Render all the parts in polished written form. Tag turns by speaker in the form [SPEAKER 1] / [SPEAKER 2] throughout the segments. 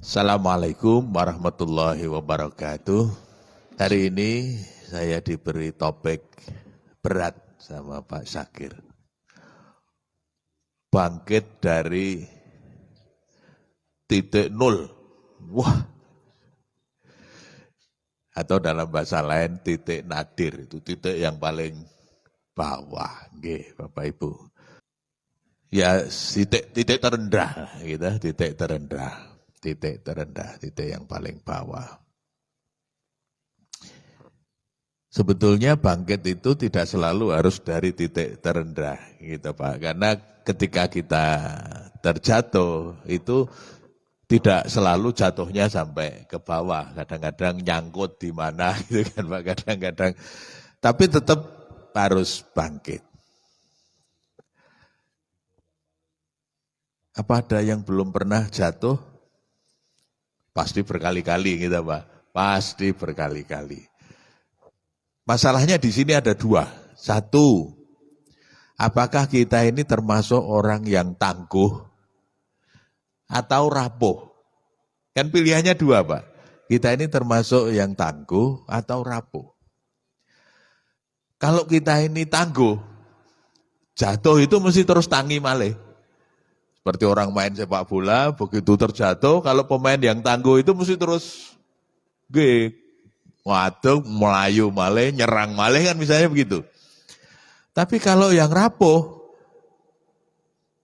[SPEAKER 1] Assalamualaikum warahmatullahi wabarakatuh. Hari ini saya diberi topik berat sama Pak Syakir. Bangkit dari titik nol. Wah. Atau dalam bahasa lain titik nadir, itu titik yang paling bawah. Nggih, Bapak Ibu. Ya titik terendah gitu, titik terendah. Titik terendah, titik yang paling bawah. Sebetulnya bangkit itu tidak selalu harus dari titik terendah gitu Pak. Karena ketika kita terjatuh itu tidak selalu jatuhnya sampai ke bawah. Kadang-kadang nyangkut di mana gitu kan Pak, kadang-kadang. Tapi tetap harus bangkit. Apa ada yang belum pernah jatuh? Pasti berkali-kali gitu Pak, pasti berkali-kali. Masalahnya di sini ada dua. Satu, apakah kita ini termasuk orang yang tangguh atau rapuh? Kan pilihannya dua Pak. Kita ini termasuk yang tangguh atau rapuh. Kalau kita ini tangguh, jatuh itu mesti terus tangi malih. Seperti orang main sepak bola, begitu terjatuh, kalau pemain yang tangguh itu mesti terus ngadeg, melayu malih, nyerang malih kan misalnya begitu. Tapi kalau yang rapuh,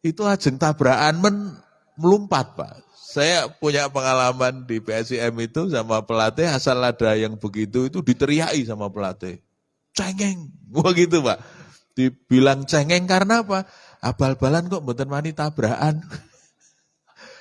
[SPEAKER 1] itu ajeng tabrakan melompat Pak. Saya punya pengalaman di PSIM itu sama pelatih, asal ada yang begitu itu diteriaki sama pelatih. Cengeng, wah gitu Pak. Dibilang cengeng karena apa? Abal-balan kok mboten wani tabrakan.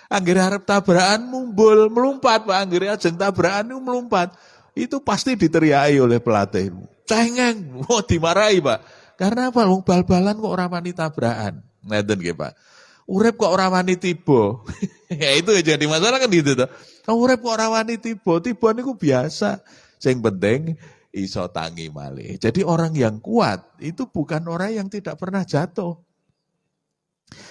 [SPEAKER 1] Anggere arep tabrakan mumbul, melompat Pak. Anggere ajeng tabrakan itu melompat. Itu pasti diteriaki oleh pelatih. Cengeng, wah dimarahi Pak. Karena apa? Wong bal-balan kok ora wani tabrakan. Ngeten nggih Pak. Urip kok ora wani tiba. Ya itu jadi masalah kan gitu toh. Urip kok ora wani tiba, tiba niku biasa. Sing penting iso tangi malih. Jadi orang yang kuat itu bukan orang yang tidak pernah jatuh.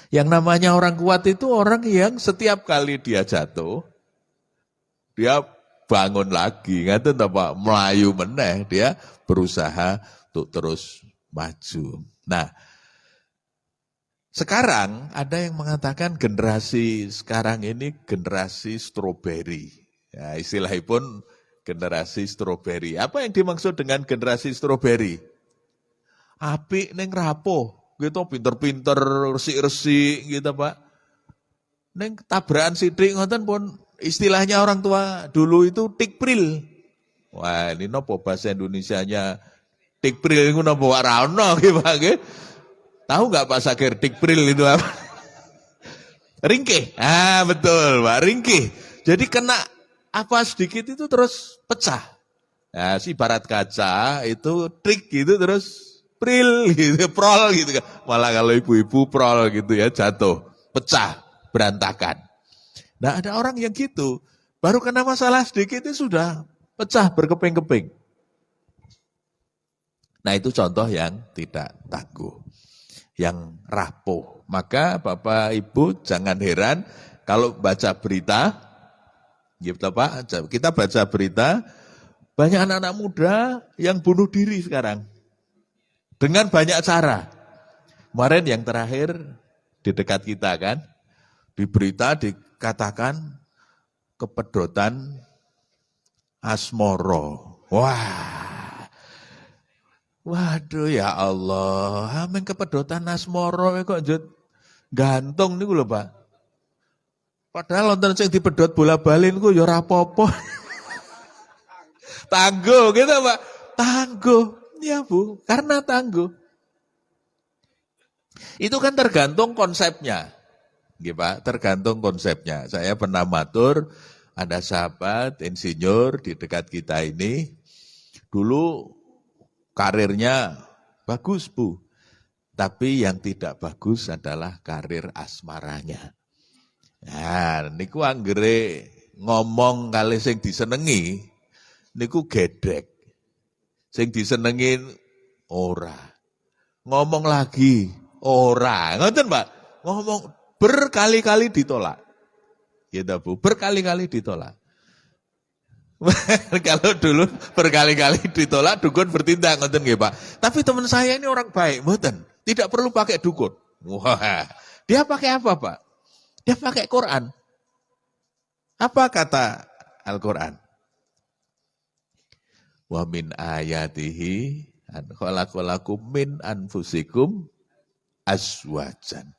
[SPEAKER 1] Yang namanya orang kuat itu orang yang setiap kali dia jatuh, dia bangun lagi. Ngaten to Pak, melayu meneh, dia berusaha untuk terus maju. Nah, sekarang ada yang mengatakan generasi sekarang ini generasi stroberi. Ya, istilahnya pun generasi stroberi. Apa yang dimaksud dengan generasi stroberi? Apik ning rapuh. Gitu pinter-pinter, resik-resik gitu Pak. Neng tabrakan sidik ngoten pun istilahnya orang tua dulu itu tikpril. Wah ini nopo bahasa Indonesianya tikpril itu nopo warano gitu Pak. Tahu nggak Pak Syakir tikpril itu apa? Ringkih. Ah betul Pak, ringkih. Jadi kena apa sedikit itu terus pecah. Nah, si barat kaca itu trik gitu terus pril gitu, prol gitu kan. Malah kalau ibu-ibu prol gitu ya, jatuh, pecah, berantakan. Nah ada orang yang gitu, baru kena masalah sedikit itu sudah pecah berkeping-keping. Nah itu contoh yang tidak tangguh, yang rapuh. Maka Bapak Ibu jangan heran kalau baca berita, gitu Pak, kita baca berita, banyak anak-anak muda yang bunuh diri sekarang. Dengan banyak cara. Kemarin yang terakhir di dekat kita kan, di berita dikatakan kepedotan asmoro. Wah, waduh ya Allah, amin kepedotan asmoro kok gantung nih lho Pak. Padahal nonton sing dipedot bola balin ku ya ora apa-apa. Tangguh gitu Pak, tangguh. Ya Bu, karena tangguh. Itu kan tergantung konsepnya. Gitu, Pak, tergantung konsepnya. Saya pernah matur, ada sahabat insinyur di dekat kita ini, dulu karirnya bagus Bu. Tapi yang tidak bagus adalah karir asmaranya. Nah, niku anggere ngomong kali sing disenengi, niku gedek. Sing disenengin ora. Ngomong lagi ora. Ngoten Pak. Ngomong berkali-kali ditolak. Gitu Bu, berkali-kali ditolak. Kalau dulu berkali-kali ditolak, dukun bertindak, ngoten nggih Pak. Tapi teman saya ini orang baik, mboten. Tidak perlu pakai dukun. Wah, dia pakai apa Pak? Dia pakai Quran. Apa kata Al-Quran? Wa min ayatihi an khalaqalakum min anfusikum azwajan.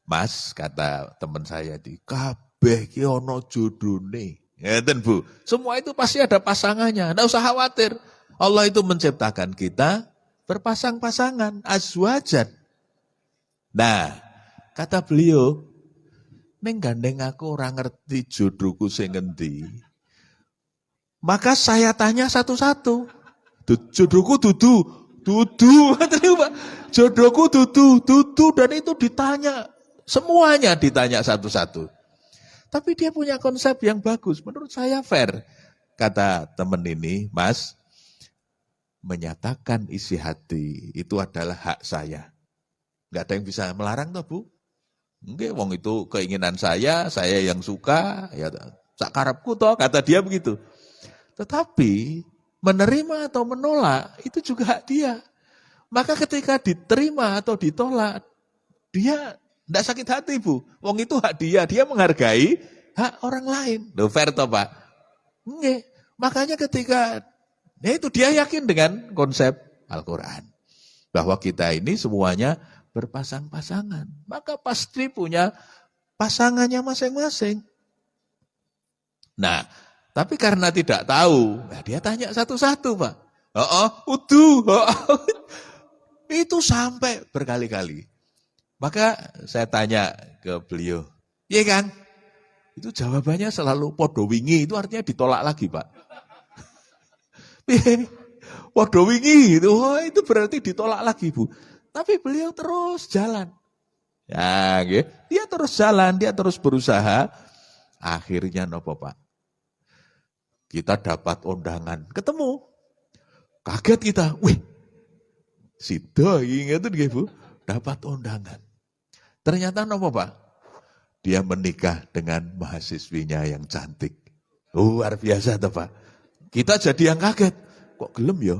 [SPEAKER 1] Mas, kata teman saya di kabeh ki ana jodone. Ngeten Bu, semua itu pasti ada pasangannya, enggak usah khawatir. Allah itu menciptakan kita berpasang-pasangan, azwajan. Nah, kata beliau, ning gandeng aku ora ngerti jodohku sing ngendi. Maka saya tanya satu-satu. Jodohku dudu, Pak. Jodohku dudu, dan itu ditanya. Semuanya ditanya satu-satu. Tapi dia punya konsep yang bagus. Menurut saya fair. Kata teman ini, Mas, menyatakan isi hati itu adalah hak saya. Enggak ada yang bisa melarang toh Bu. Enggak, wong itu keinginan saya yang suka, ya sak karepku toh, kata dia begitu. Tetapi menerima atau menolak itu juga hak dia. Maka ketika diterima atau ditolak, dia tidak sakit hati Bu. Wong itu hak dia menghargai hak orang lain. Loh, fair toh Pak? Enggak. Makanya ketika itu dia yakin dengan konsep Al-Quran. Bahwa kita ini semuanya berpasang-pasangan. Maka pasti punya pasangannya masing-masing. Nah, tapi karena tidak tahu, dia tanya satu-satu Pak. Itu sampai berkali-kali. Maka saya tanya ke beliau, iya Kang? Itu jawabannya selalu podo wingi, itu artinya ditolak lagi Pak. Podo wingi, itu berarti ditolak lagi Bu. Tapi beliau terus jalan. Ya, dia terus jalan, dia terus berusaha. Akhirnya nopo Pak? Kita dapat undangan, ketemu. Kaget kita, wih, sida ingat itu Bu, dapat undangan. Ternyata nopo Pak? Dia menikah dengan mahasiswinya yang cantik. Luar biasa toh Pak. Kita jadi yang kaget. Kok gelem ya?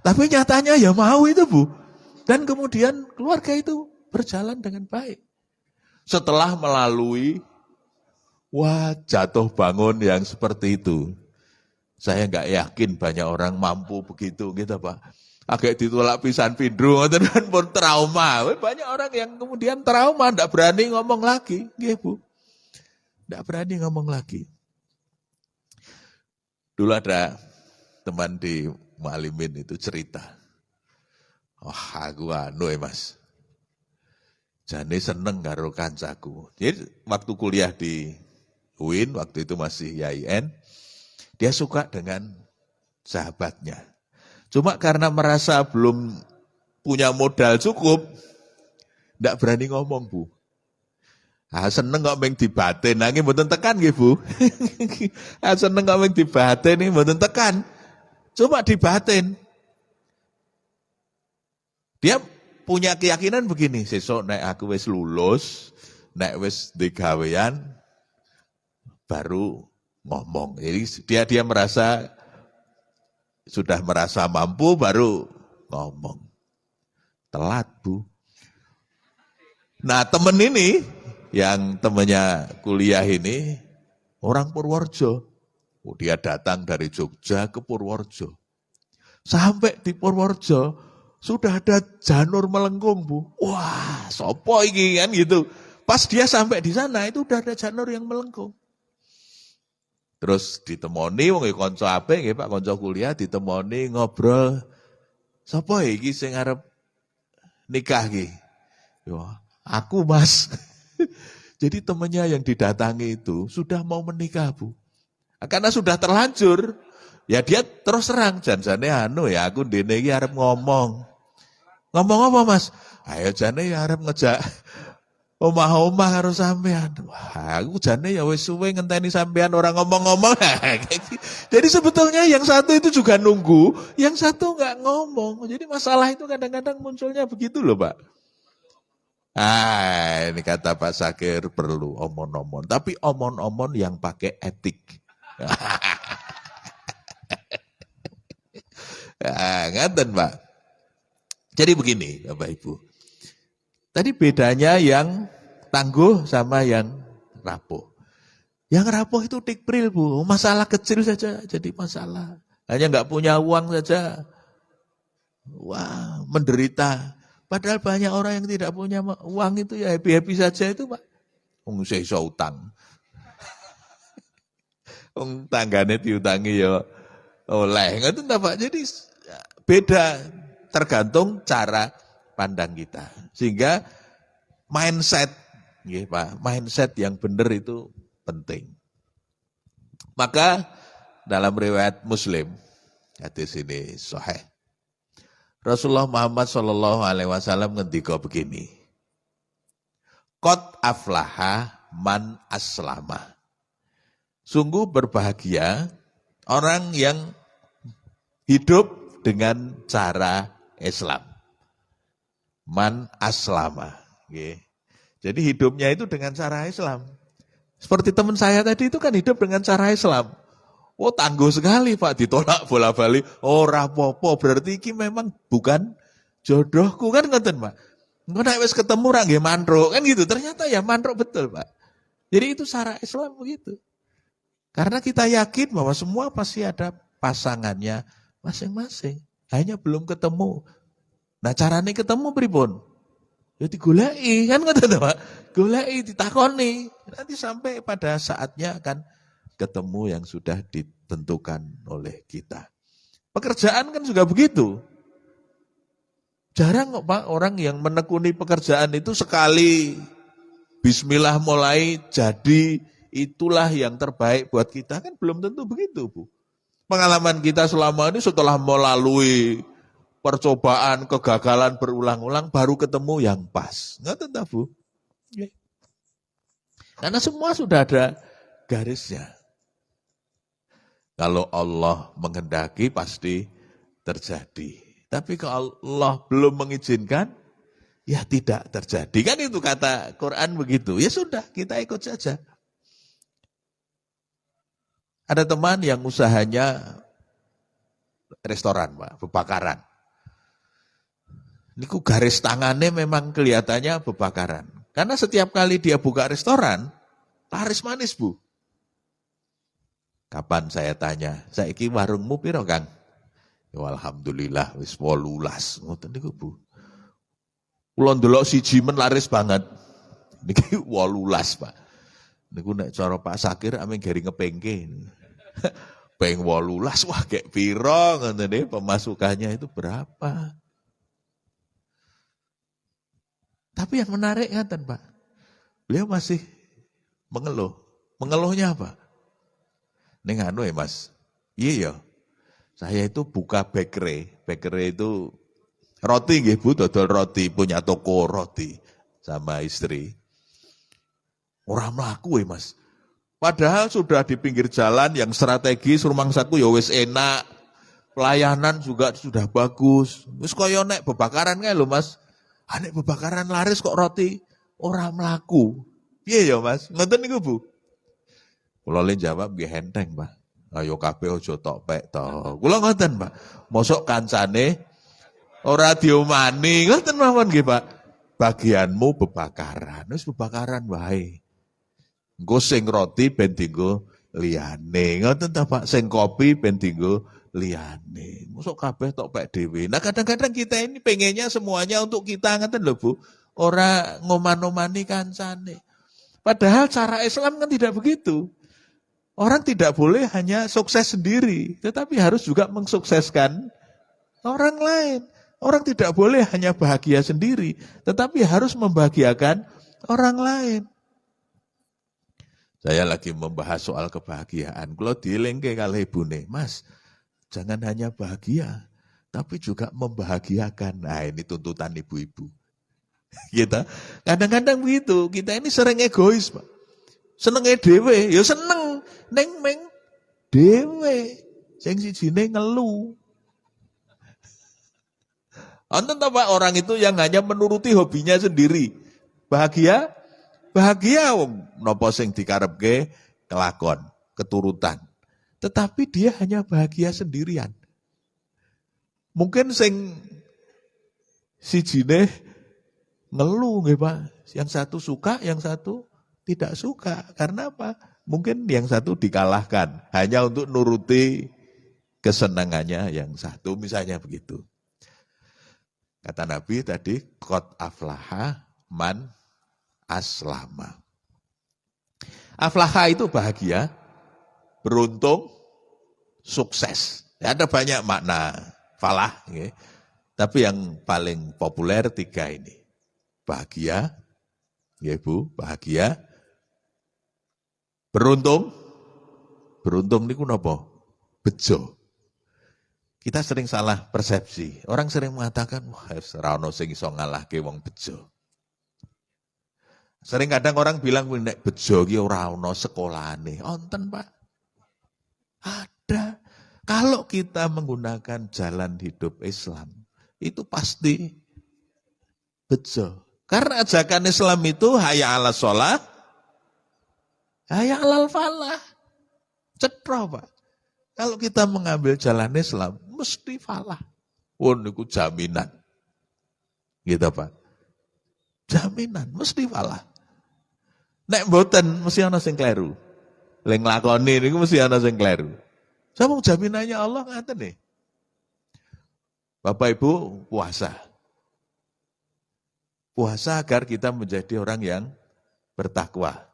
[SPEAKER 1] Tapi nyatanya ya mau itu Bu. Dan kemudian keluarga itu berjalan dengan baik. Setelah melalui jatuh bangun yang seperti itu. Saya enggak yakin banyak orang mampu begitu gitu Pak. Agak ditolak pisan pindro dan pun trauma. Banyak orang yang kemudian trauma, enggak berani ngomong lagi, nggih Bu. Enggak berani ngomong lagi. Dulu ada teman di Mualimin itu cerita. Aku Mas. Jane seneng karo kancaku. Jadi waktu kuliah di UIN, waktu itu masih YIN, dia suka dengan sahabatnya. Cuma karena merasa belum punya modal cukup, tidak berani ngomong Bu. Seneng kok meng dibatin, nanging mboten tekan nggih Bu. Seneng kok meng dibatin ini mboten tekan. Cuma dibatin. Dia punya keyakinan begini, sesuk nek aku wis lulus, nek wis digawean baru ngomong. Jadi dia merasa sudah merasa mampu baru ngomong. Telat Bu. Nah temen ini, yang temennya kuliah ini, orang Purworejo. Dia datang dari Jogja ke Purworejo. Sampai di Purworejo, sudah ada janur melengkung Bu. Wah sopo iki kan gitu. Pas dia sampai di sana, itu udah ada janur yang melengkung. Terus ditemoni wong kanca apik nggih Pak, kanca kuliah ditemoni ngobrol. Sapa iki sing arep nikah iki? Yo, aku Mas. Jadi temannya yang didatangi itu sudah mau menikah Bu. Karena sudah terlanjur, ya dia terus terang janjane ya aku ndene iki arep ngomong. Ngomong apa Mas? Ayo jane ya arep ngejak omah-omah karo sampean. Wah, aku jane ya wis suwe ngenteni sampean orang ngomong-ngomong. Jadi sebetulnya yang satu itu juga nunggu, yang satu enggak ngomong. Jadi masalah itu kadang-kadang munculnya begitu loh, Pak. Ini kata Pak Sakir perlu omon-omon. Tapi omon-omon yang pakai etik. Ngaten Pak. Jadi begini Bapak Ibu. Tadi bedanya yang tangguh sama yang rapuh. Yang rapuh itu tikpril Bu. Masalah kecil saja jadi masalah. Hanya nggak punya uang saja. Wah, menderita. Padahal banyak orang yang tidak punya uang itu ya happy-happy saja itu Pak. Saya iso utang. Tanggane diutangi ya oleh. Itu enggak Pak. Jadi beda tergantung cara pandang kita. Sehingga mindset, ya Pak, mindset yang benar itu penting. Maka dalam riwayat Muslim, hadis ini sahih. Rasulullah Muhammad SAW ngendika begini. Qad aflaha man aslama. Sungguh berbahagia orang yang hidup dengan cara Islam. Man aslama. Jadi hidupnya itu dengan cara Islam. Seperti teman saya tadi itu kan hidup dengan cara Islam. Oh tangguh sekali Pak, ditolak bola-balik. Oh rapopo, berarti ini memang bukan jodohku kan ngoten Pak. Engko nek wis ketemu ra nggih mantruk kan gitu. Ternyata ya mantruk betul Pak. Jadi itu cara Islam begitu. Karena kita yakin bahwa semua pasti ada pasangannya masing-masing. Hanya belum ketemu. Nah caranya ketemu pripun? Ya digoleki kan ngoten Pak. Goleki ditakoni. Nanti sampai pada saatnya akan ketemu yang sudah ditentukan oleh kita. Pekerjaan kan juga begitu. Jarang kok Pak orang yang menekuni pekerjaan itu sekali bismillah mulai jadi itulah yang terbaik buat kita. Kan belum tentu begitu Bu. Pengalaman kita selama ini setelah melalui percobaan, kegagalan berulang-ulang baru ketemu yang pas. Nggak tahu Bu. Karena semua sudah ada garisnya. Kalau Allah menghendaki pasti terjadi. Tapi kalau Allah belum mengizinkan, ya tidak terjadi. Kan itu kata Quran begitu. Ya sudah, kita ikut saja. Ada teman yang usahanya restoran, Pak, bebakaran. Niku garis tangannya memang kelihatannya bebakaran. Karena setiap kali dia buka restoran, laris manis Bu. Kapan saya tanya, saiki warungmu piro Kang? Ya, alhamdulillah wis 18. Ngoten niku Bu. Kula ndelok siji men laris banget. Niki 18 Pak. Niku nek cara Pak Sakir ame gari ngepengke. Peng 18 wah kayak piro ngoten nggih pemasukannya itu berapa? Tapi yang menarik ngaten Pak. Beliau masih mengeluh. Mengeluhnya apa? Ning anu ya Mas. Iya ya. Saya itu buka bakery. Bakery itu roti nggih Bu, dodol roti, punya toko roti sama istri. Ora mlaku ya Mas. Padahal sudah di pinggir jalan yang strategis, rumangsaku ya wis enak. Pelayanan juga sudah bagus. Wis kaya nek bebakaran kae lho Mas. Nek bebakaran laris kok roti ora mlaku. Piye ya Mas? Ngoten niku Bu. Kula le jawab nggih enteng, Pak. Ayo kabeh aja tok pek to. Kula ngoten, Pak. Mosok kancane ora diomani, ngoten mawon nggih, Pak. Bagianmu bebakaran, wis bebakaran wae. Engko sing roti ben dienggo liyane. Ngoten ta, Pak. Sing kopi ben dienggo liyane. Mosok kabeh tok pek dhewe. Nah, kadang-kadang kita ini pengennya semuanya untuk kita ngoten lho, Bu. Ora ngoman-omani kancane. Padahal cara Islam kan tidak begitu. Orang tidak boleh hanya sukses sendiri, tetapi harus juga mensukseskan orang lain. Orang tidak boleh hanya bahagia sendiri, tetapi harus membahagiakan orang lain. Saya lagi membahas soal kebahagiaan. Kalau dielingke kalih ibune, Mas, jangan hanya bahagia, tapi juga membahagiakan. Nah, ini tuntutan ibu-ibu. Kita kadang-kadang begitu, kita ini sering egois, Pak. Senenge dhewe, ya seneng ning ming dhewe. Sing sijine ngelu. Wonten ta Pak orang itu yang hanya menuruti hobinya sendiri. Bahagia? Bahagia wong napa sing dikarepke kelakon, keturutan. Tetapi dia hanya bahagia sendirian. Mungkin sing sijine ngeluh nggih Pak. Yang satu suka, yang satu tidak suka. Karena apa? Mungkin yang satu dikalahkan hanya untuk nuruti kesenangannya yang satu, misalnya begitu. Kata Nabi tadi, qad aflaha man aslama. Aflaha itu bahagia, beruntung, sukses. Ya, ada banyak makna falah. Ya. Tapi yang paling populer 3 ini. Bahagia, ya Ibu, bahagia. Beruntung. Beruntung niku napa? Bejo. Kita sering salah persepsi. Orang sering mengatakan, wah, ora ono sing iso ngalahke wong bejo. Sering kadang orang bilang, nek bejo ki ora ono sekolahane. Onten, Pak. Ada. Kalau kita menggunakan jalan hidup Islam, itu pasti bejo. Karena ajakan Islam itu hayya 'alas shalah, hayya 'alal falah. Cetro, Pak. Kalau kita mengambil jalan Islam, mesti falah. Wah, niku jaminan. Gitu, Pak. Jaminan, mesti falah. Nek mboten mesti ana sing kleru. Leng lakoni niku mesti ana sing kleru. Samung jaminannya Allah ngaten nih. Bapak Ibu puasa. Puasa agar kita menjadi orang yang bertakwa.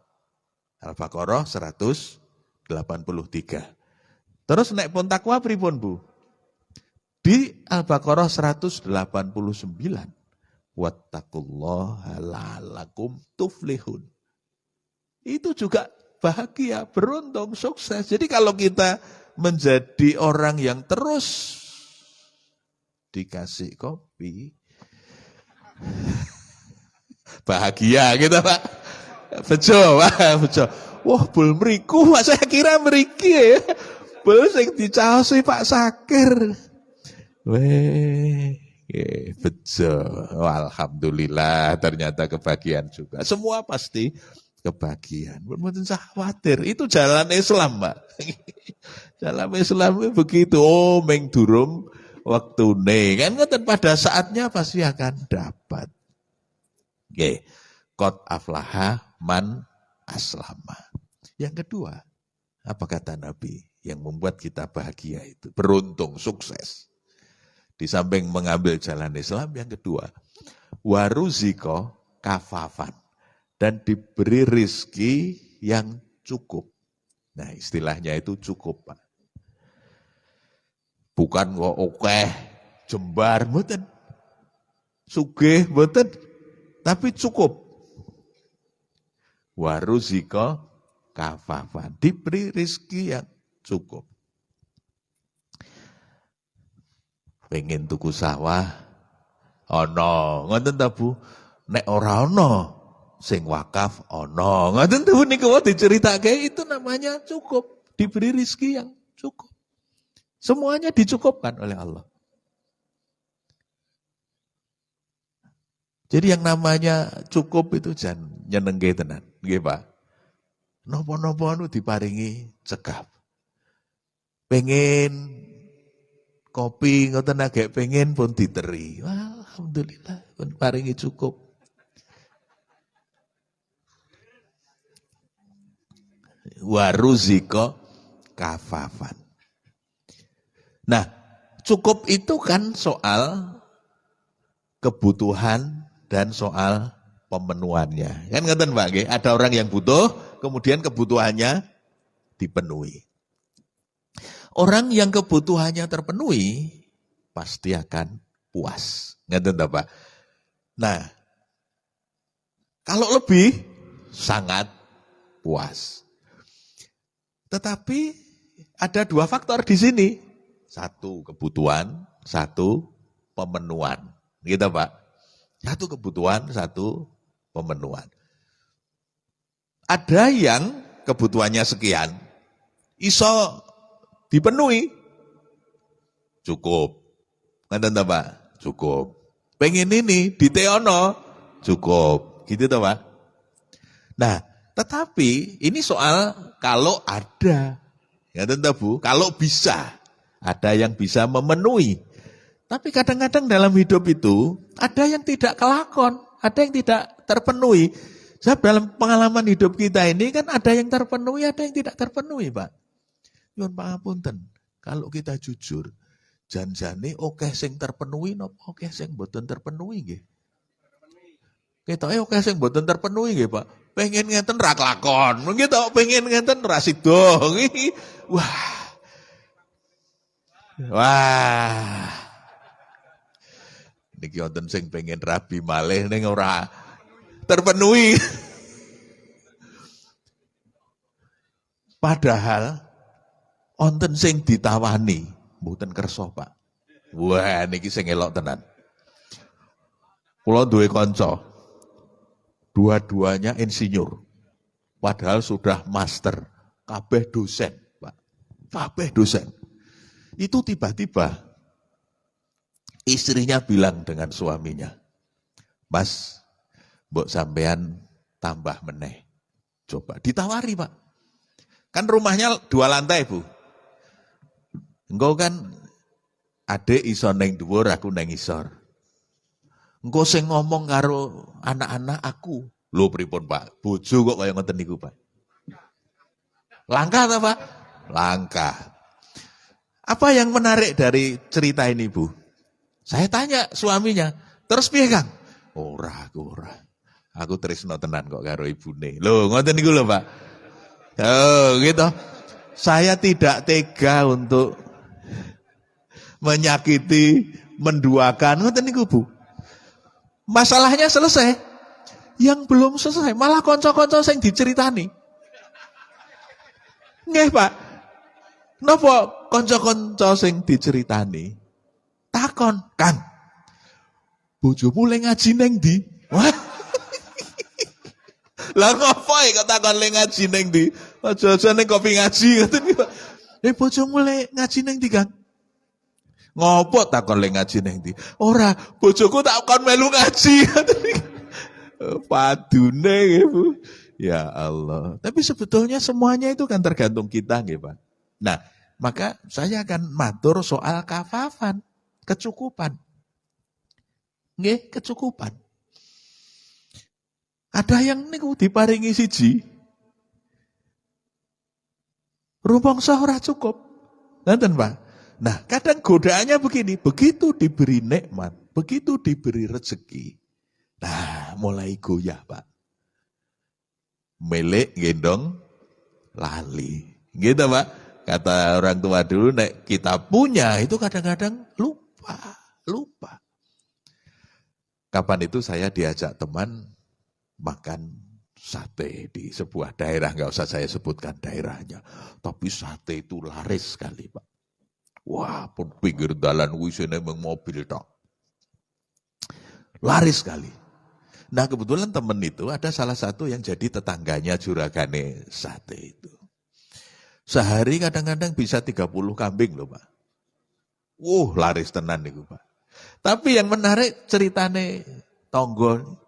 [SPEAKER 1] Al-Baqarah 183. Terus nek pun takwa pripun Bu? Di Al-Baqarah 189. Wattaqullaha la'allakum tuflihun. Itu juga bahagia, beruntung, sukses. Jadi kalau kita menjadi orang yang terus dikasih kopi, bahagia gitu Pak. Bejo, Pak, bejo. Wah, bul mriku, Pak, saya kira mriki ya. Bul sing dicaosi Pak Sakir. Weh, bejo. Alhamdulillah, ternyata kebahagiaan juga. Semua pasti kebahagiaan. Mboten usah khawatir. Itu jalan Islam, Pak. Jalan Islam itu begitu. Oh, meng durung waktune. Kan ngoten pada saatnya pasti akan dapat. Oke. Qad aflaha man aslama. Yang kedua, apa kata Nabi yang membuat kita bahagia itu? Beruntung, sukses. Di samping mengambil jalan Islam, yang kedua, waruziko kafafan. Dan diberi rizki yang cukup. Nah, istilahnya itu cukup, Pak. Bukan kok oke, jembar, mboten. Sugih, mboten. Tapi cukup. Waruziko kafafan. Diberi rizki yang cukup. Pengen tuku sawah, ono, ngoten ta Bu? Nek ora ono, sing wakaf ono. Ngoten tuh niku diceritake itu namanya cukup, diberi rizki yang cukup. Semuanya dicukupkan oleh Allah. Jadi yang namanya cukup itu jan nyenengke tenan, nggih Pak. Napa-napa anu diparingi cekap. Pengen kopi ngoten agek pengen pun diteri. Alhamdulillah pun paringi cukup. Waruziko kafafan. Nah, cukup itu kan soal kebutuhan dan soal pemenuhannya. Kan ngoten Pak nggih, ada orang yang butuh, kemudian kebutuhannya dipenuhi. Orang yang kebutuhannya terpenuhi pasti akan puas. Ngoten ta Pak? Nah, kalau lebih sangat puas. Tetapi ada 2 faktor di sini. 1 kebutuhan, 1 pemenuhan. Gitu Pak. 1 kebutuhan, 1 pemenuhan. Ada yang kebutuhannya sekian, iso dipenuhi. Cukup. Ngoten ta Pak? Cukup. Pengen ini diteono, cukup. gitu toh Pak. Nah, tetapi ini soal kalau ada, ya tentu Bu, kalau bisa, ada yang bisa memenuhi. Tapi kadang-kadang dalam hidup itu ada yang tidak kelakon, ada yang tidak terpenuhi. Sebab dalam pengalaman hidup kita ini kan ada yang terpenuhi, ada yang tidak terpenuhi, Pak. Nyuwun pangapunten, kalau kita jujur, janjane oke sing terpenuhi napa oke sing mboten terpenuhi nggih. Ketoke oke sing mboten terpenuhi nggih, Pak. Pengen ngeten ra kelakon, mungkin tok pengen ngeten ra sida. Wah. Wah. Niki wonten sing pengen rabi malih ning ora terpenuhi. Padahal wonten sing ditawani, mboten kersa, Pak. Wah, niki sing elok tenan. Kula duwe kanca. Dua-duanya insinyur. Padahal sudah master, kabeh dosen, Pak. Kabeh dosen. Itu tiba-tiba istrinya bilang dengan suaminya, "Mas, mbok sampean tambah meneh." Coba ditawari, Pak. Kan rumahnya 2 lantai, Bu. Engkau kan adik iso neng dhuwur, aku neng isor. Engkau sing ngomong karo anak-anak aku. Lho pripun, Pak? Bojo kok kaya ngoten niku, Pak. Langka ta, Pak? Langka. Apa yang menarik dari cerita ini, Bu? Saya tanya suaminya, terus piye Kang? Ora. Aku tresno tenan kok karo ibune. Lho, ngoten niku lho, Pak. Oh, gitu. Saya tidak tega untuk menyakiti, menduakan, ngoten niku, Bu. Masalahnya selesai. Yang belum selesai, malah kanca-kanca sing diceritani. Nggih, Pak. Napa kanca-kanca sing diceritani? Takon, "Kang, bojomu le ngaji neng ndi?" Wah. Lah ngopo kok takon le ngaji neng ndi? Aja-aja ning kopi ngaji ngoten iki, Pak. Bojomu le ngaji neng ndi, Kang? Ngopo takon le ngaji neng ndi? Ora, bojoku takon melu ngaji. Padune nggih, Bu. Ya Allah. Tapi sebetulnya semuanya itu kan tergantung kita nggih, Pak. Nah, maka saya akan matur soal kafafan. Kecukupan. Nggih, kecukupan. Ada yang niku diparingi siji. Rumangsa ora cukup. Ngoten, Pak. Nah, kadang godaannya begini, begitu diberi nikmat, begitu diberi rezeki. Nah, mulai goyah, Pak. Melek gendong lali. Gitu, Pak. Kata orang tua dulu, nek kita punya itu kadang-kadang lupa. Kapan itu saya diajak teman makan sate di sebuah daerah, nggak usah saya sebutkan daerahnya. Tapi sate itu laris sekali, Pak. Wah, pun pinggir dalan wisine meng mobil tok. Laris sekali. Nah, kebetulan teman itu ada salah satu yang jadi tetangganya juragane sate itu. Sehari kadang-kadang bisa 30 kambing loh, Pak. Laris tenan niku, Pak. Tapi yang menarik ceritane tonggo.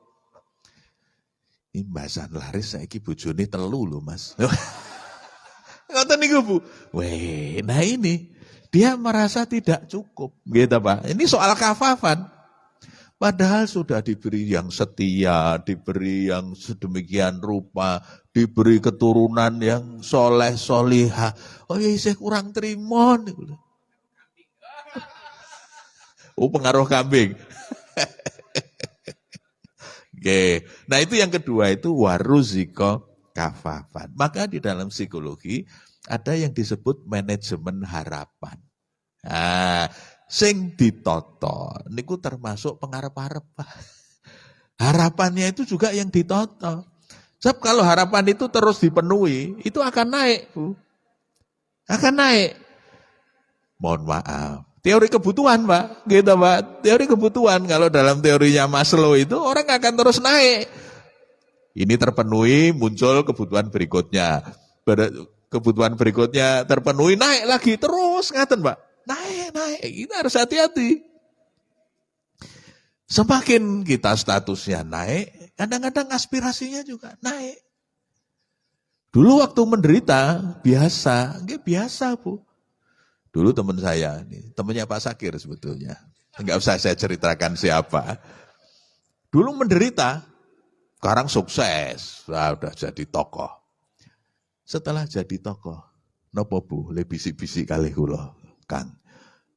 [SPEAKER 1] Ini mbasan laris saiki bojone 3 lho, Mas. Ngoten niku, Bu. Nah ini dia merasa tidak cukup, gitu, Pak. Ini soal kafafan. Padahal sudah diberi yang setia, diberi yang sedemikian rupa, diberi keturunan yang soleh solihah. Oh ya, saya kurang terima. Pengaruh kambing. Oke. Nah itu yang kedua itu waruziko kafafan. Maka di dalam psikologi ada yang disebut manajemen harapan. Nah, sing ditoto niku termasuk pengarep-arep. Harapannya itu juga yang ditoto. Sebab kalau harapan itu terus dipenuhi, itu akan naik, Bu. Akan naik. Mohon maaf. Teori kebutuhan, Pak. Gitu, Pak. Teori kebutuhan. Kalau dalam teorinya Maslow itu orang akan terus naik. Ini terpenuhi, muncul kebutuhan berikutnya. Kebutuhan berikutnya terpenuhi, naik lagi. Terus, ngaten, Pak. Naik. Kita harus hati-hati. Semakin kita statusnya naik, kadang-kadang aspirasinya juga naik. Dulu waktu menderita, biasa, enggak biasa Bu. Dulu teman saya, temannya Pak Sakir sebetulnya. Enggak usah saya ceritakan siapa. Dulu menderita, sekarang sukses, udah jadi tokoh. Setelah jadi tokoh, nopo Bu, le bisik-bisik kali kula, Kang.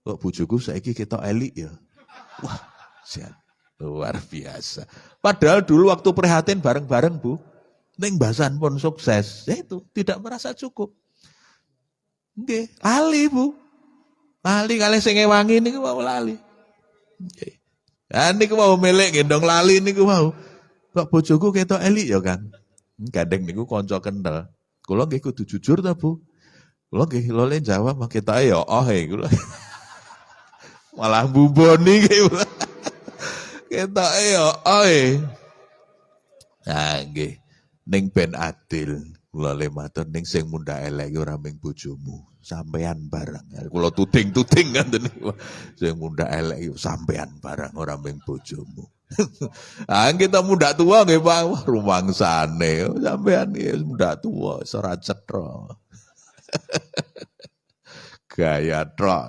[SPEAKER 1] Kok bojoku saiki ketok elik ya. Wah, luar biasa. Padahal dulu waktu prihatin bareng-bareng Bu, ning Basan pun sukses. Itu tidak merasa cukup. Nggih, lali Bu. Lali kalih sing ngewangi niku mau lali. Nggih. Lah niku mau melek gendong lali niku mau. Kok bojoku ketok elik ya, Kang? Gandeng niku kanca kental. Kula nggih kudu jujur ta, Bu. Kula nggih lole jawab ketoke ya kula. Malah buboni nggih. Ketoke ya Nah nggih, ning ben adil. Kula le matur ning sing mundhak elek ora mung bojomu, sampean barang. Kula tuding-tuding ngoten niku. Sing mundhak elek sampean barang ora mung bojomu. Ah kita muda tua nggih Pak, rumangsane sampean iki muda tua ora cetha. Gaya trok.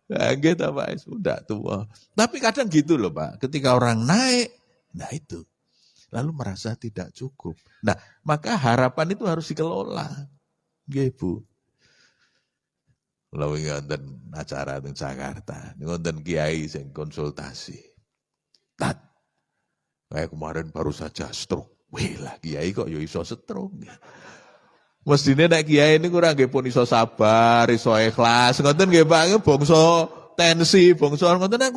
[SPEAKER 1] Nah, gitu Pak, muda tua. Tapi kadang gitu loh Pak, ketika orang naik, nah itu. Lalu merasa tidak cukup. Nah, maka harapan itu harus dikelola. Nggih Bu. Kalau ngonten acara di Jakarta, ngonten kiai sing konsultasi. Tat, kayak kemarin baru saja stroke. Wih lah kiai kok ya iso stroke. Mestine nek kiai ini kurang nggih pun iso sabar, iso ikhlas. Ngoten nggih Pak, bangsa tensi, bangsa ngoten nek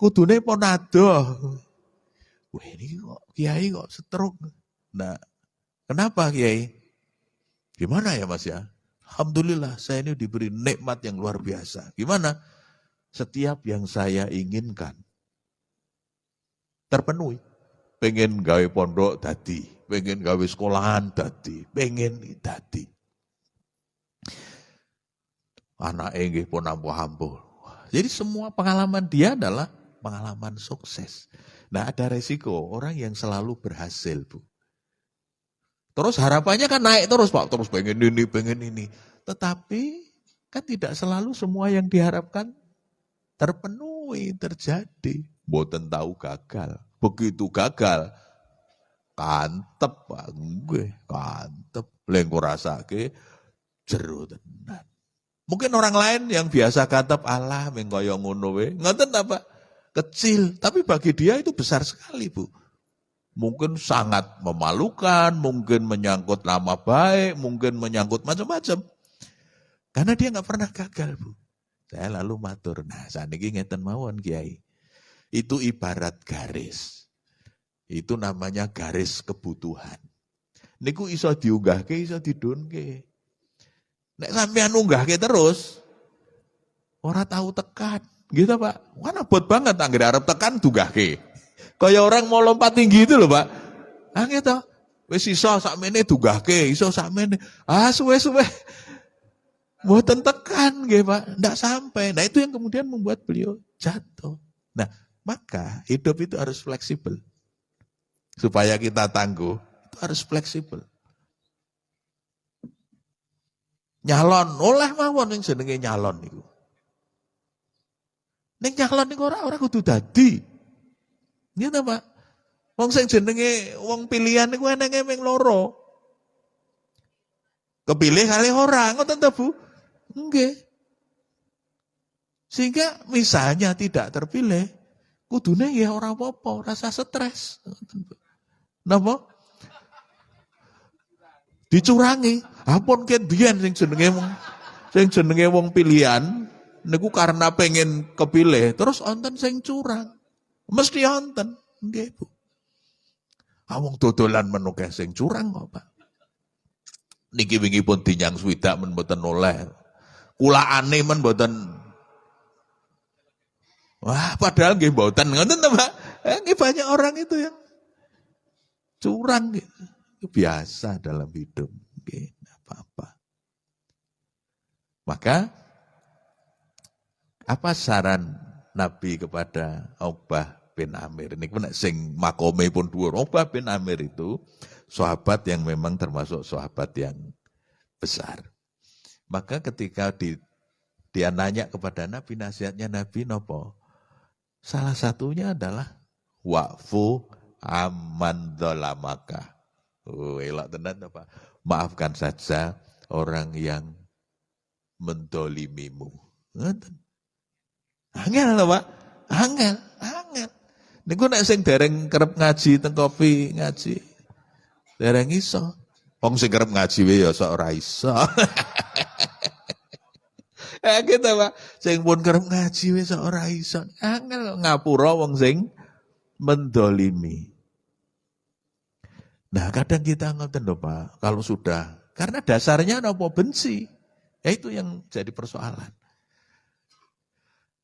[SPEAKER 1] kudune pun adoh. Wah ini kok kiai kok stroke. Nah, kenapa kiai? Gimana ya Mas ya? Alhamdulillah saya ini diberi nikmat yang luar biasa. Gimana? Setiap yang saya inginkan terpenuhi. Pengen gawe pondok dadi, pengen gawe sekolahan dadi, pengen dadi. Anak nggih pun ampuh-ampuh. Jadi semua pengalaman dia adalah pengalaman sukses. Nah ada resiko orang yang selalu berhasil Bu. Terus harapannya kan naik terus Pak, terus pengen ini. Tetapi kan tidak selalu semua yang diharapkan terpenuhi, terjadi. Mboten tahu gagal. Begitu gagal, kantep Pak, nggih, kantep. Lengko rasake jero tenan. Mungkin orang lain yang biasa kantep Allah mengkoyo ngono we, ngoten ta Pak? Kecil, tapi bagi dia itu besar sekali Bu. Mungkin sangat memalukan, mungkin menyangkut nama baik, mungkin menyangkut macam-macam. Karena dia nggak pernah gagal Bu. Saya lalu matur, nah saat ini ngeten mawon Kiai. Itu ibarat garis. Itu namanya garis kebutuhan. Niku iso diunggahke, iso didunke. Nek sampean unggahke terus, ora tahu tekan. Gitu Pak. Kan abot banget anggere arep tekan dunggahke. Kayak orang mau lompat tinggi itu loh Pak. Ah gitu. Wis iso sakmene dunggahke, iso sakmene. Ah suwe-suwe. Mboten tekan nggih Pak, ndak sampai. Nah itu yang kemudian membuat beliau jatuh. Nah, maka hidup itu harus fleksibel. Supaya kita tangguh, itu harus fleksibel. Nyalon, oleh mawon yang jenenge nyalon niku. Ning nyalon niku ora kudu dadi. Gitu Pak. Wong sing jenenge wong pilihan niku enenge ming loro. Kepilih kali ora, ngoten ta Bu? Nggih. Sehingga misalnya tidak terpilih, kudune ya ora apa-apa, rasa stres. Napa? Dicurangi. Ampun ket biyen sing jenenge wong pilihan niku karena pengen kepilih, terus onten sing curang. Mesti onten, nggih Bu. Wong dodolan menukeh sing curang kok, Pak. Niki wingi pun dinyang swidak men mboten oleh. Kulaane men mboten. Wah, padahal nggih mboten ngoten to, Pak. Nggih banyak orang itu yang curang gitu. Itu biasa dalam hidup, nggih, apa-apa. Maka apa saran Nabi kepada Uqbah bin Amir. Ini pun sing makome pun dhuwur. Uqbah bin Amir itu sahabat yang memang termasuk sahabat yang besar. Maka ketika dia nanya kepada Nabi, nasihatnya Nabi nopo? Salah satunya adalah wa'fu amman dzalamaka. Oh, elok tenan apa? Maafkan saja orang yang mendolimimu. Angel lho, Pak. Angel. Niku nek sing dereng kerep ngaji teng kopi ngaji. Dereng iso. Wong sing kerep ngaji wae ya sok ora iso. Gitu, Pak. Sing pun kerep ngaji wae sok ora iso. Angel ngapura wong sing mendolimi. Nah, kadang kita ngoten lho, Pak. Kalau sudah, karena dasarnya apa benci. Ya itu yang jadi persoalan.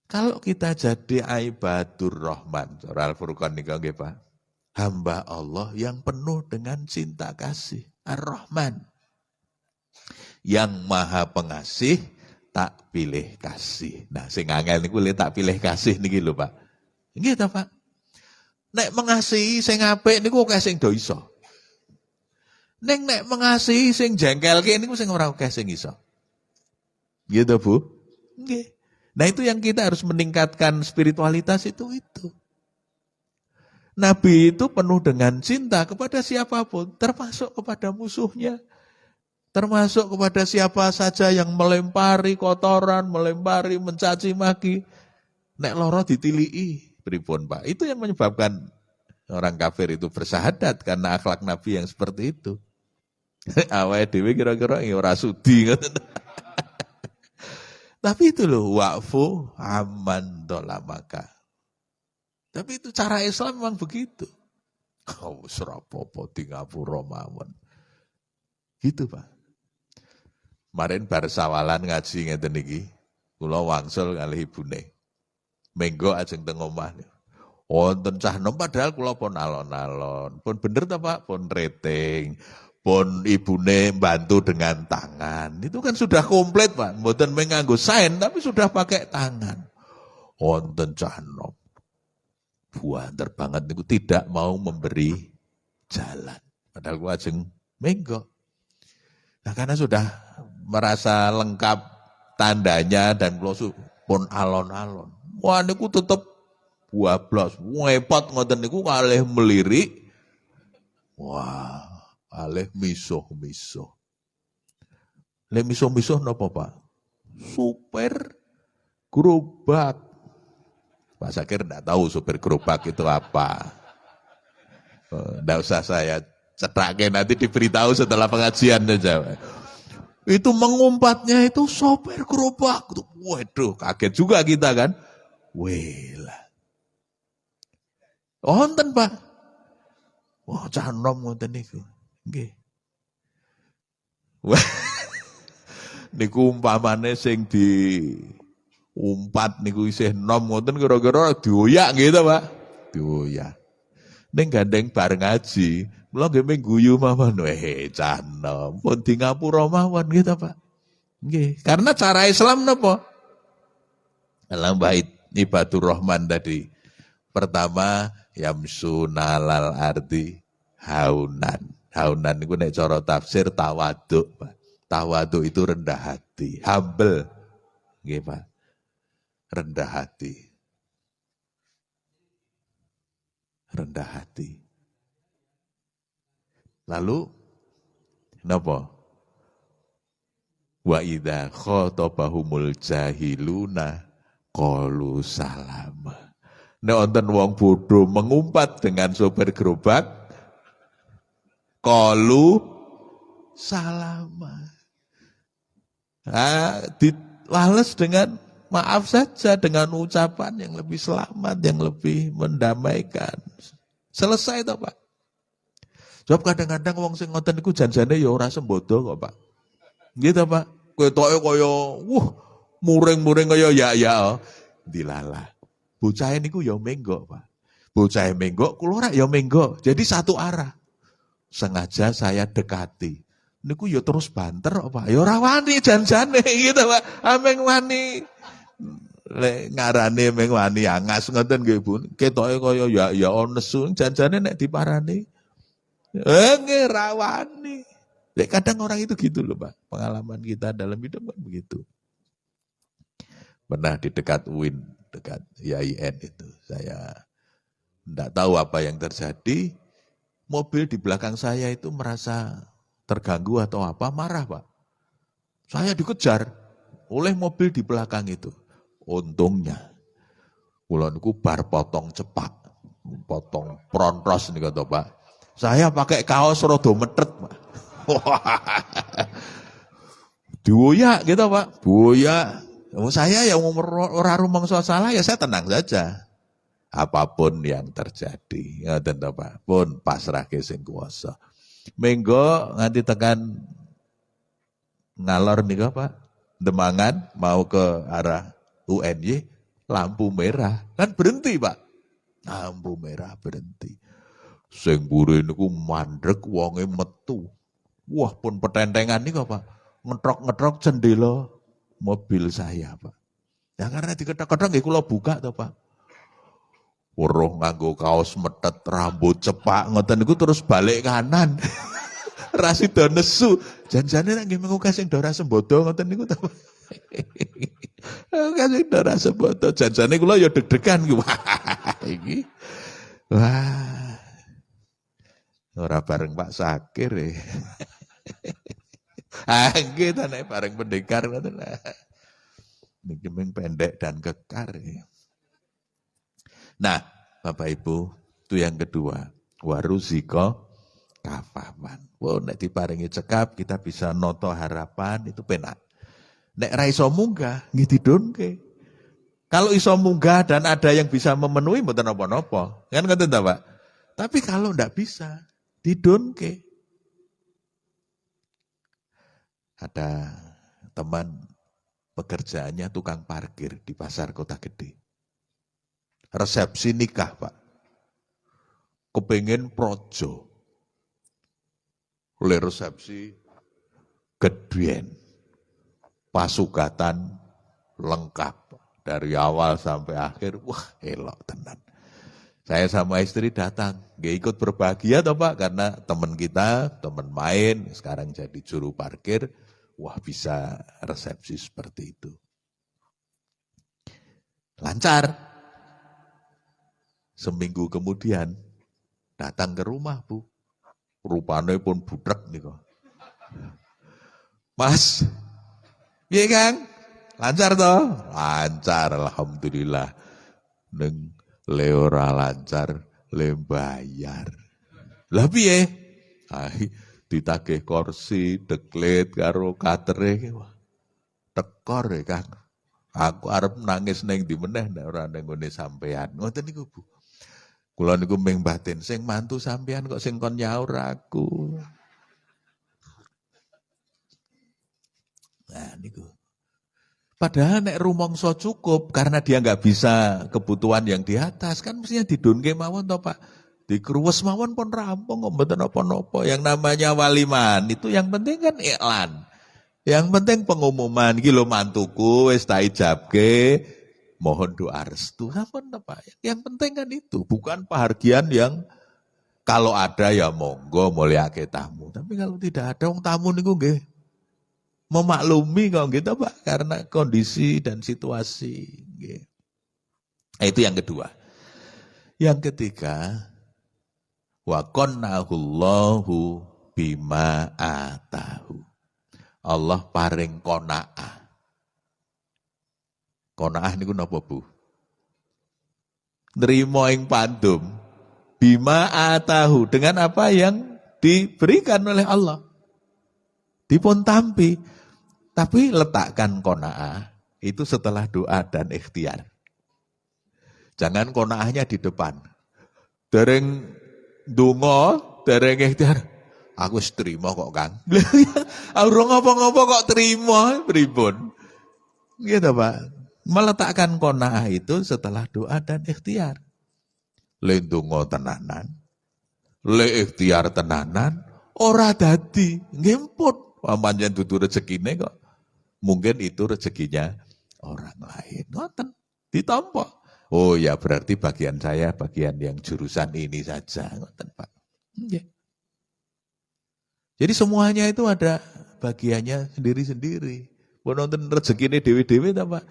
[SPEAKER 1] Kalau kita jadi ibadur rahman, surah Al-Furqan nika nggih Pak. Hamba Allah yang penuh dengan cinta kasih, Ar-Rahman. Yang Maha Pengasih, tak pilih kasih. Nah, sing angel niku tak pilih kasih niki lho, Pak. Nggih ta, Pak? Nek mengasihi sing apik niku akeh sing do iso. Nek mengasihi sing jengkelke niku sing ora akeh sing iso. Gitu, Bu? Nggih. Nah, itu yang kita harus meningkatkan spiritualitas itu. Nabi itu penuh dengan cinta kepada siapapun, termasuk kepada musuhnya. Termasuk kepada siapa saja yang melempari kotoran, melempari, mencaci maki. Nek loro ditilii, pripun Pak. Itu yang menyebabkan orang kafir itu bersahadat karena akhlak Nabi yang seperti itu. Awake dhewe kira-kira ora sudi ngoten. Tapi itu loh, wa'fu amman dolamaka. Tapi itu cara Islam memang begitu. Oh, serapopo di ngapura mawon. Gitu Pak. Kemarin bar sawalan ngaji ngeten iki. Kula wangsul kalih ibune. Menggo ajeng teng omah. Wonten cah nom padahal kula pun alon-alon. Pun bener ta Pak, pun rating. Pun ibune bantu dengan tangan. Itu kan sudah komplit Pak. Mboten menganggo sain tapi sudah pakai tangan. Wonten cah nom. Buanter banget niku tidak mau memberi jalan. Padahal ku ajeng menggo. Nah, karena sudah merasa lengkap tandanya dan kula pun alon-alon. Wah niku tetep bablas, ngepot ngoten niku kalih melirik. Wah, alih misuh-misuh. Lek misuh-misuh napa, Pak? Supir gerobak. Pak Sakir enggak tahu supir gerobak itu apa. Enggak usah saya cetakin, nanti diberitahu setelah pengajian aja. Itu mengumpatnya itu sopir gerobak. Waduh, kaget juga kita kan. Welah. Wonten, Pak. Wah, canom ngoten niku. Nggih. Wah. Niku umpamane sing di umpat niku isih nom ngoten kira-kira dioyak gitu, Pak. Dioyak. Ning gandeng bareng ngaji, mula nggih guyu mawon. Canom pun di ngapura mawon gitu, Pak. Nggih, karena cara Islam napa? Dalam bait ibadur rahman tadi. Pertama, yamsuna lal ardi haunan. Haunan niku nek cara tafsir tawaduk, Pak. Tawaduk itu rendah hati, humble. Nggih, Pak. Rendah hati. Rendah hati. Lalu napa? Wa idza khatabahumul jahiluna qalu salama. Nek wonten wong bodoh mengumpat dengan sopir gerobak, qalu salama. Dilales dengan maaf saja, dengan ucapan yang lebih selamat, yang lebih mendamaikan. Selesai toh, Pak. Sebab kadang-kadang wong sing ngoten niku janjane ya ora sembodo kok, Pak. Gitu, Pak. Ketoke kaya muring-muring kaya ya. Dilalah. Bocah niku ya menggo, Pak. Bocah menggo, kula ora ya menggo. Jadi satu arah. Sengaja saya dekati. Niku ya terus banter, Pak. Ya ora wani janjane gitu, Pak. Ameng wani lek ngarane meng wani angas ngoten nggih Bu. Ketoke kaya ya nesu janjane nek diparani. Nggih rawani. Lek kadang orang itu gitu loh, Pak. Pengalaman kita dalam hidup kan begitu. Pernah di dekat UIN, dekat IAIN itu. Saya tidak tahu apa yang terjadi. Mobil di belakang saya itu merasa terganggu atau apa, marah Pak. Saya dikejar oleh mobil di belakang itu. Untungnya, kula niku bar potong cepak, potong prontos nih kata Pak. Saya pakai kaos rada metret Pak. Diwoyak gitu Pak, boyak. Saya yang ora rumangsa salah ya saya tenang saja. Apapun yang terjadi, ngoten to Pak, pun pasrahke sing kuwasa. Menggo nganti tekan ngalor nika Pak, Demangan mau ke arah UNY, lampu merah, kan berhenti Pak. Lampu merah berhenti. Sing mburi niku mandrek wonge metu. Wah pun petentengan nika Pak, ngetrok-ngetrok jendela mobil saya Pak. Ya karena diketok-ketok nggih kula buka to Pak. Weruh nganggo kaos metet, rambut cepak ngoten niku terus balik kanan. Ra sida nesu. Janjane nek nggih mengukas sing dora sembodo ngoten niku ta. Kasih dora sembodo. Janjane kula ya deg-degan iki. Wah, iki. Wah. Ora bareng Pak Sakir e. Nggih ta nek bareng pendekar ngoten. Niki mung pendek dan kekar ya. Nah, Bapak Ibu, itu yang kedua. Waruziko kafaman. Wah, nek diparingi cekap, kita bisa noto harapan, itu penak. Nek ra iso munggah, nggih didonke. Kalau iso munggah dan ada yang bisa memenuhi, mboten napa-napa. Kan ngoten ta, Pak? Tapi kalau ndak bisa, didonke. Ada teman pekerjaannya tukang parkir di pasar Kota Gede. Resepsi nikah Pak. Kepengen projo. Oleh resepsi gedien. Pasugatan lengkap. Dari awal sampai akhir. Wah elok tenan. Saya sama istri datang. Gak ikut berbahagia toh Pak. Karena teman kita, teman main. Sekarang jadi juru parkir. Wah bisa resepsi seperti itu. Lancar. Seminggu kemudian datang ke rumah Bu. Rupanya pun budrek nih kok. Mas, iya Kang? Lancar toh? Lancar alhamdulillah. Neng leora lancar, lembayar. Lah piye? Ditagih kursi, deklet karo katere. Tekor ya Kang. Aku arep nangis neng di meneh nek ora ning ngene sampean. Ngoten niku Bu. Kula niku ming batin sing mantu sampean kok sing kon nyaur aku. Nah niku. Padahal nek rumangsa cukup karena dia nggak bisa kebutuhan yang di atas kan mestinya didonke mawon to Pak. Dikruwes mawon pun rampung kok mboten napa-napa. Yang namanya waliman itu yang penting kan iklan. Yang penting pengumuman iki lho mantuku wis tak ijabke. Mohon doa restu, apa Pak? Yang penting kan itu, bukan pahargian yang kalau ada ya monggo mulyake tamu. Tapi kalau tidak ada wong tamu niku nggih memaklumi kok gitu Pak, karena kondisi dan situasi nggih. Itu yang kedua. Yang ketiga, wa qannahullahu bima atahu. Allah paring qanaah. Qanaah niku napa Bu? Nrimo ing pandum bima atahu dengan apa yang diberikan oleh Allah. Dipun tampi. Tapi letakkan qanaah itu setelah doa dan ikhtiar. Jangan qanaahnya di depan. Dereng ndonga, dereng ikhtiar. Aku wis trima kok Kang. Ora ngopo-ngopo kok trima pripun? Gitu Pak. Meletakkan qanaah itu setelah doa dan ikhtiar. Le ndonga tenanan, le ikhtiar tenanan, ora dadi, ngemput. Pamanjen dudu rezekine kok. Mungkin itu rezekinya orang lain. Ngoten, ditampa. Oh ya berarti bagian saya bagian yang jurusan ini saja. Ngoten Pak. Nggih. Jadi semuanya itu ada bagiannya sendiri-sendiri. Pun nonton rezekine dewe-dewe ta Pak.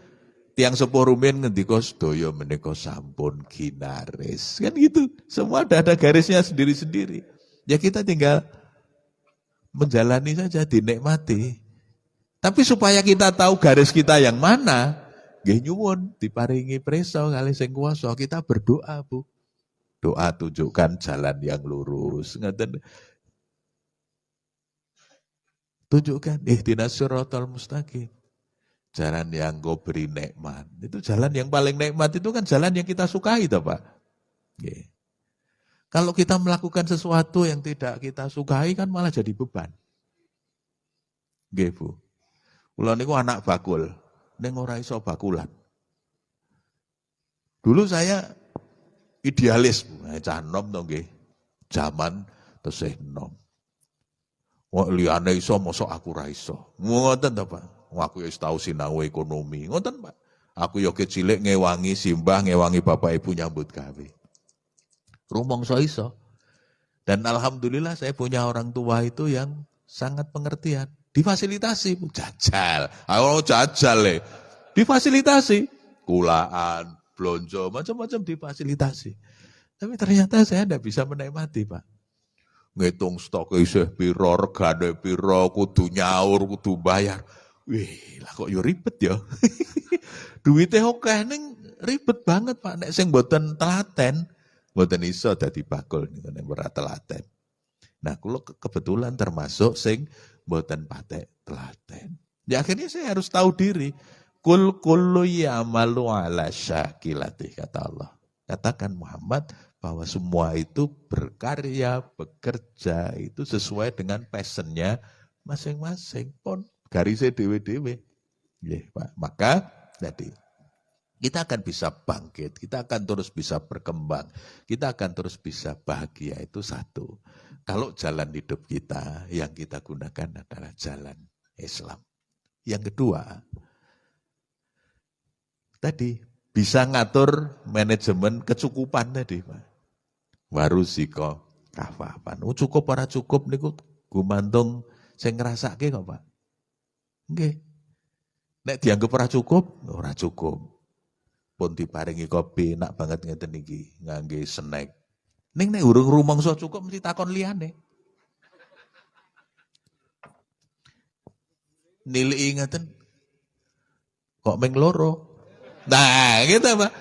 [SPEAKER 1] Tiang sepuh rumiyin ngendika sedaya menika sampun ginaris. Kan gitu. Semua ada garisnya sendiri-sendiri. Ya kita tinggal menjalani saja, dinikmati. Tapi supaya kita tahu garis kita yang mana, nggih nyuwun diparingi preso kalih sing kuwasa, kita berdoa, Bu. Doa tunjukkan jalan yang lurus. Ngaten. Tunjukkan ihdinas siratal mustaqim. Jalan yang kau beri nikmat. Itu jalan yang paling nikmat itu kan jalan yang kita sukai toh, Pak. Nggih. Kalau kita melakukan sesuatu yang tidak kita sukai kan malah jadi beban. Nggih, Bu. Kula niku anak bakul, ning ora iso bakulan. Dulu saya idealis, Bu. Cah nom to nggih. Zaman tesih nom. Wong liyane iso mosok aku ra iso. Ngoten to, Pak. Aku ya tahu sinau ekonomi. Ngoten, Pak. Aku yo kecilik ngewangi simbah, ngewangi bapak ibu nyambut gawe. Rumangsa iso. Dan alhamdulillah saya punya orang tua itu yang sangat pengertian. Difasilitasi, jajal. Ayo jajal difasilitasi. Kulaan, blonjo, macam-macam difasilitasi. Tapi ternyata saya tidak bisa menikmati, Pak. Ngitung stok isih piro, regane piro, kudu nyaur, kudu bayar. Wih, lah kok yo ribet ya. Duitnya akeh ning ribet banget, Pak. Nek sing mboten telaten, mboten iso dadi bakul niku nek ora telaten. Nah, kula kebetulan termasuk sing mboten patek telaten. Ya akhirnya saya harus tahu diri. Kullu ya'malu ala syakilati kata Allah. Katakan Muhammad bahwa semua itu berkarya, bekerja itu sesuai dengan passionnya masing-masing. Pun garisnya dewe-dewe. Ya, Pak. Maka jadi kita akan bisa bangkit, kita akan terus bisa berkembang, kita akan terus bisa bahagia itu satu. Kalau jalan hidup kita yang kita gunakan adalah jalan Islam. Yang kedua, tadi bisa ngatur manajemen kecukupan tadi, Pak. Warusiko kafafan. Cukup para cukup niku gumantung sing ngrasake kok, Pak. Nggih. Nek dianggap ora cukup. Pun diparingi kopi, enak banget ngeten iki, ngangge snack. Ning nek urung rumangsa cukup mesti takon liyane. Nilai ngeten. Kok meng loro? Nah, gitu, Pak.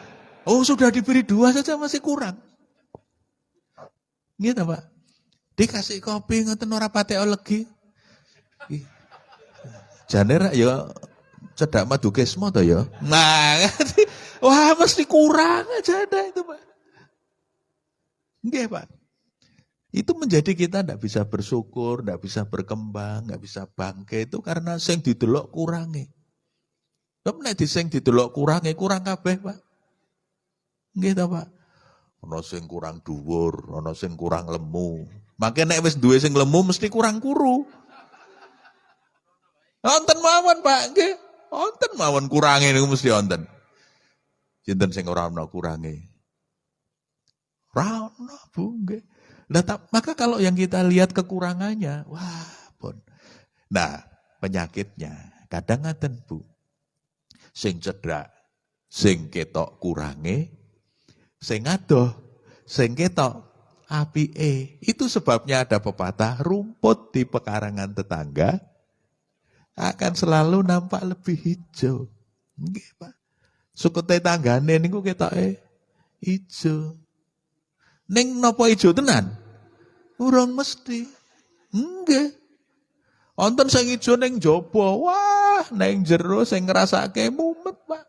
[SPEAKER 1] Oh, sudah diberi 2 saja masih kurang. Gitu, Pak. Dikasih kopi ngeten ora patek legi. Jane ya cedak madu kesmo to ya. Nah, wah mesti kurang aja ada itu, Pak. Nggih, Pak. Itu menjadi kita tidak bisa bersyukur, tidak bisa berkembang, tidak bisa bangkit itu karena sing didelok kurangi. Lha nek sing didelok kurangi kurang kabeh, Pak. Nggih ta, Pak. Ana sing kurang dhuwur, ana sing kurang lemu. Mangke nek wis duwe sing lemu mesti kurang kuru. Wonten mawon, Pak, nggih. Wonten mawon kurange niku mesti wonten. Sinten sing ora ana kurange? Ora ana, Bu, nggih. Maka kalau yang kita lihat kekurangannya, wah, pun. Nah, penyakitnya kadang ngaten, Bu. Sing cedhak, sing ketok kurange, sing adoh, sing ketok apike. Itu sebabnya ada pepatah rumput di pekarangan tetangga akan selalu nampak lebih hijau. Nggih, Pak. Sukete tanggane niku ketoke ijo. Ning napa ijo tenan? Urung mesti. Nggih. Wonten sing ijo ning jaba, wah, ning jero sing ngrasake mumet, Pak.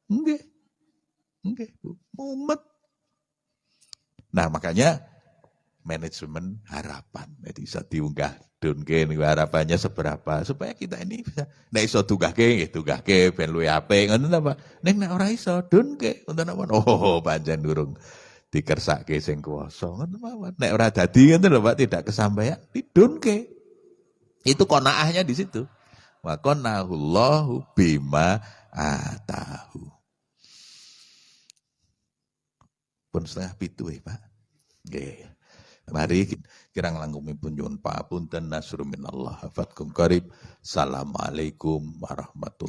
[SPEAKER 1] Nggih. Nggih, Bu. Mumet. Nah, makanya manajemen harapan. Jadi bisa diunggah dunke niku harapannya seberapa supaya kita ini bisa nek iso tunggahke nggih tunggahke ben luwih apik ngoten ta, Pak. Nek ora iso dunke ngoten apa. Oh, pancen durung dikersake sing kuwasa ngoten mawon. Nek ora dadi ngoten lho, Pak, tidak kesampaian didunke. Itu qanaahnya di situ. wa qannahullahu bima atahu. Pun setengah pitu Pak. Nggih. Mari kirang langkungipun nyuwun papunten nasrul minallah. Fatkum qarib. Assalamualaikum warahmatullahi